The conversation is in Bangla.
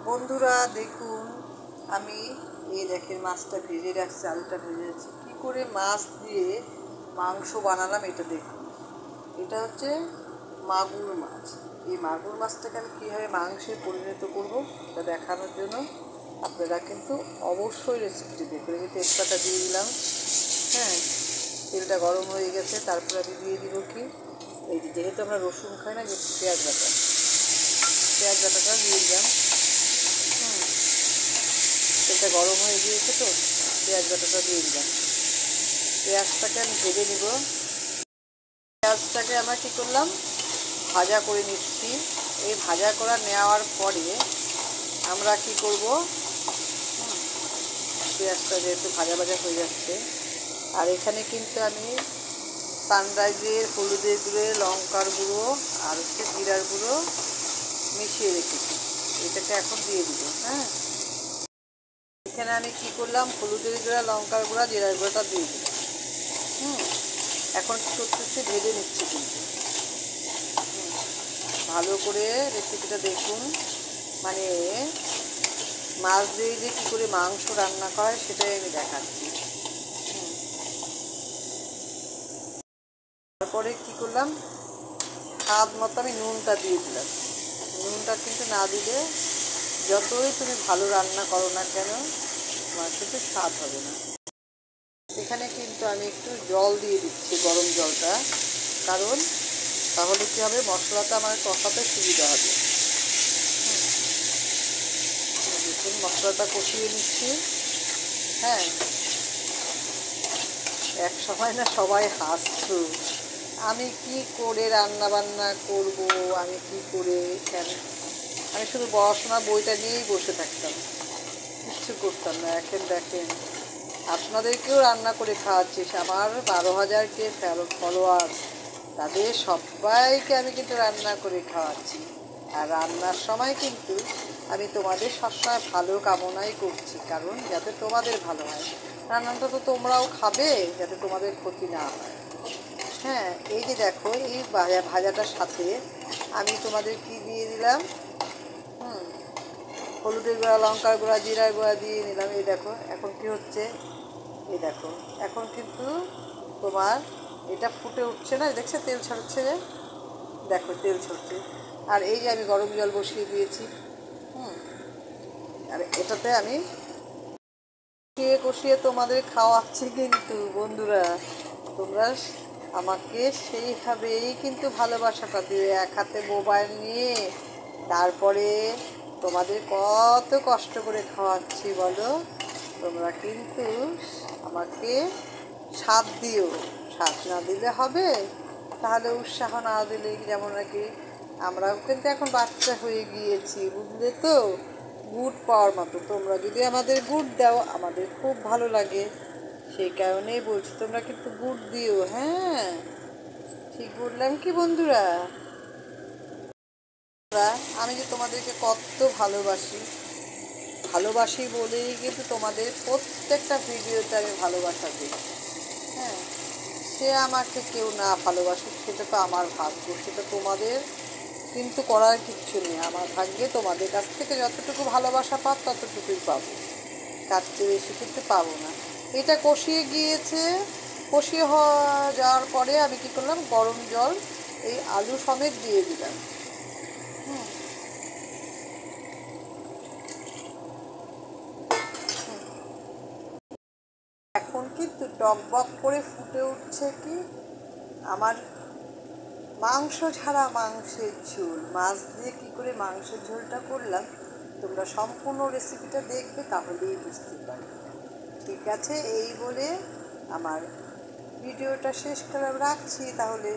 বন্ধুরা দেখুন, আমি এই দেখেন মাছটা ভেজে রাখছি, আলুটা ভেজে রাখছি। কী করে মাছ দিয়ে মাংস বানালাম এটা দেখুন। এটা হচ্ছে মাগুর মাছ। এই মাগুর মাছটাকে আমি কীভাবে মাংসে পরিণত করব এটা দেখানোর জন্য আপনারা কিন্তু অবশ্যই রেসিপিটি দেখুন। আমি তেজপাতা দিয়ে দিলাম, হ্যাঁ, তেলটা গরম হয়ে গেছে। তারপরে আমি দিয়ে দিব কি, এই যেহেতু আমরা রসুন খাই না, যে পেঁয়াজ বাটাটা দিয়ে দিলাম। তেলটা গরম হয়ে গিয়েছে, তো পেঁয়াজ বাটাটা দিয়ে দিলাম। পেঁয়াজটাকে আমি ভেজে নিব। পেঁয়াজটাকে আমরা কী করলাম, ভাজা করে নিচ্ছি। এই ভাজা করা নেওয়ার পরে আমরা কি করব, পেঁয়াজটা যেহেতু ভাজা ভাজা হয়ে যাচ্ছে, আর এখানে কিন্তু আমি সানরাইজের হলুদের গুঁড়ো, লঙ্কার গুঁড়ো আর জিরার গুঁড়ো মিশিয়ে রেখেছি। এটাকে এখন দিয়ে দিব। হ্যাঁ, এখানে আমি কি করলাম, হলুদের গুঁড়া, লঙ্কার গুঁড়া, জিরার গুঁড়োটা দিয়ে দিলাম। এখন কী করতেছি, ভেজে নিচ্ছি কিন্তু ভালো করে। রেসিপিটা দেখুন, মানে মাছ দিয়ে যে কী করে মাংস রান্না করা হয় সেটাই আমি দেখাচ্ছি। তারপরে কি করলাম, স্বাদ মতো আমি নুনটা দিয়ে দিলাম। নুনটা কিন্তু না দিলে যতই তুমি ভালো রান্না করো না কেন, তোমার কিন্তু স্বাদ হবে না। এখানে কিন্তু আমি একটু জল দিয়ে দিচ্ছি, গরম জলটা, কারণ তাহলে কী হবে, মশলাটা আমার কষাতে সুবিধা হবে। দেখুন মশলাটা কষিয়ে নিচ্ছি। হ্যাঁ, এক সময় না সবাই হাসতো, আমি কি করে রান্না বান্না করব, আমি কি করে, কেন, আমি শুধু পড়াশোনা বইটা নিয়েই বসে থাকতাম, কিচ্ছু করতাম না। এখন দেখেন আপনাদেরকেও রান্না করে খাওয়াচ্ছি। আমার 12,000 ফলোয়ার্স, তাদের সবাইকে আমি কিন্তু রান্না করে খাওয়াচ্ছি। আর রান্নার সময় কিন্তু আমি তোমাদের সবসময় ভালো কামনাই করছি, কারণ যাতে তোমাদের ভালো হয়। রান্নাটা তো তোমরাও খাবে, যাতে তোমাদের ক্ষতি না হয়। হ্যাঁ, এই যে দেখো, এই ভাজাটার সাথে আমি তোমাদের কি দিয়ে দিলাম, হলুদের গুঁড়া, লঙ্কার গুঁড়া, জিরার গুঁড়া দিয়ে নিলাম। এই দেখো এখন কি হচ্ছে, এই দেখো এখন কিন্তু তোমার এটা ফুটে উঠছে না, দেখছে তেল ছাড়ছে, দেখো তেল ছাড়ছে। আর এই যে আমি গরম জল বসিয়ে দিয়েছি, আর এটাতে আমি কষিয়ে কষিয়ে তোমাদের খাওয়াচ্ছি। কিন্তু বন্ধুরা, তোমরা আমাকে সেইভাবেই কিন্তু ভালোবাসাটা দিবে। এক হাতে মোবাইল নিয়ে তারপরে তোমাদের কত কষ্ট করে খাওয়াচ্ছি বলো। তোমরা কিন্তু আমাকে সাথ দিও, সাথ না দিলে হবে, তাহলে উৎসাহ না দিলে, যেমন নাকি আমরাও কিন্তু এখন বাচ্চা হয়ে গিয়েছি, বুঝলে তো, গুড পাওয়ার মতো। তোমরা যদি আমাদের গুড দাও আমাদের খুব ভালো লাগে, সেই কারণেই বলছি তোমরা কিন্তু গুড দিও। হ্যাঁ, ঠিক বললাম কি বন্ধুরা? আমি যে তোমাদেরকে কত ভালোবাসি বলেই কিন্তু তোমাদের প্রত্যেকটা ভিডিওতে আমি ভালোবাসা দিই। হ্যাঁ, সে আমাকে কেউ না ভালোবাসুক সেটা তো আমার ভাগ্য, সেটা তোমাদের কিন্তু করার কিচ্ছু নেই। আমার ভাগ্যে তোমাদের কাছ থেকে যতটুকু ভালোবাসা পাব ততটুকুই পাবো, তার চেয়ে বেশি কিন্তু পাবো না। এটা কষিয়ে গিয়েছে, কষিয়ে যাওয়ার পরে আমি কী করলাম, গরম জল এই আলু সমেত দিয়ে দিলাম। এখন কিন্তু টকবক করে ফুটে উঠছে কি, আমার মাংস ছাড়া মাংসের ঝোল। মাছ দিয়ে কী করে মাংসের ঝোলটা করলাম তোমরা সম্পূর্ণ রেসিপিটা দেখবে, তাহলেই বুঝতে পারবে। ঠিক আছে, এই বলে আমার ভিডিওটা শেষ করে রাখছি তাহলে।